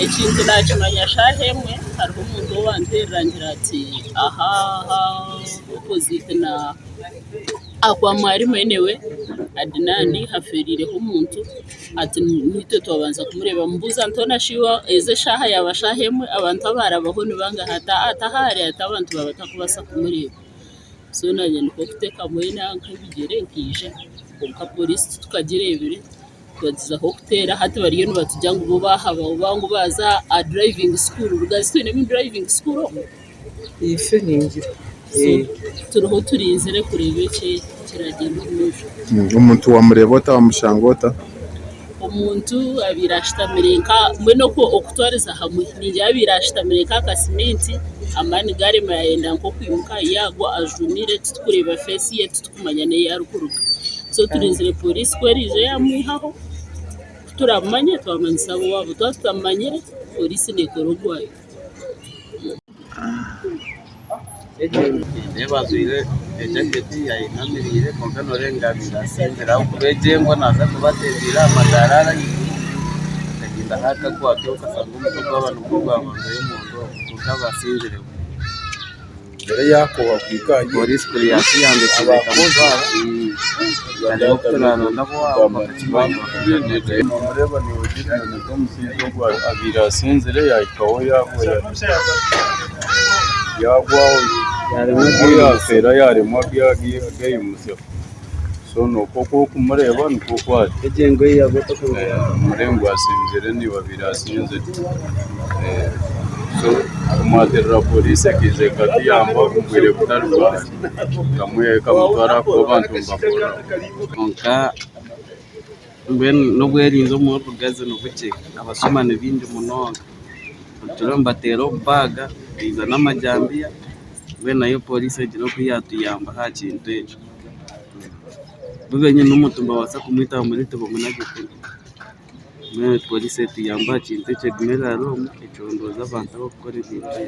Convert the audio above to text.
Ekintu nakimanya shahemwe hariho omuntu owanteerangira ati aha opposite na agwa mwarimu enewe Adinani haferireho omuntu ati nitwe twabanza kumureba mbuza ntona shiwa eze shaha yaba shahemwe abantu abarabaho nibanga hatahari ati abantu babatakubasa kumureba so nanye niko kuteka mwena nk'ibigere nkije konka polisi tukagirebere twagizaho kutera hati bariyo nibatujya ngo bahaba bangu baza a driving school Rugazi twine mu driving school ife ningira turiho turinzire kureba iki kiragenda n'ujo umuntu wamureba utamushangota omuntu abirashitamirenka mwe no ko okutwariza hamwe ninjye abirashitamirenka akasimenti amani gare mayenda nko kwimuka yagwa ajunire tukureba face ye tukumanya ne yarukuruka so turinzire polisi kwerije yamwihaho turamanye twamanisa wabo twatamanyire polisi nekorogwayo nebazwire ejaketi yayinamirire konka norenganira sendera kubejengwa naza kubatezira amadarara agenda haka kwabyo kasanga umutwe w'abantu bw'abantu y'umuntu ukabasinzire mbere yako wakwikanye polisi kuri yasiyande abakuzara turana nabo bakimanya mureba ni ugira ngo umusizo gwa abira sinzire yayikaho yaagwa yafera yarimo byagiye umusyo so nuko kumureba nuko kwati ejengo yagota murengo asinzire ni babira sinzire so umaterera polisi kize kati yamba kumwire kutarwa kamwe kamutwara ko bantu mbakora konka mben nobwerinzo mu Rugazi nobuke abasomane bindi munonga turombatero baga iza n'amajyambia we nayo polisi gira kuyatuyamba ha kintu ejo bubenye n'umutumba wasa kumwita muri tubo munagike mwe polisi tuyamba kintu cyo gimera romo icondoza abantu bakora ibintu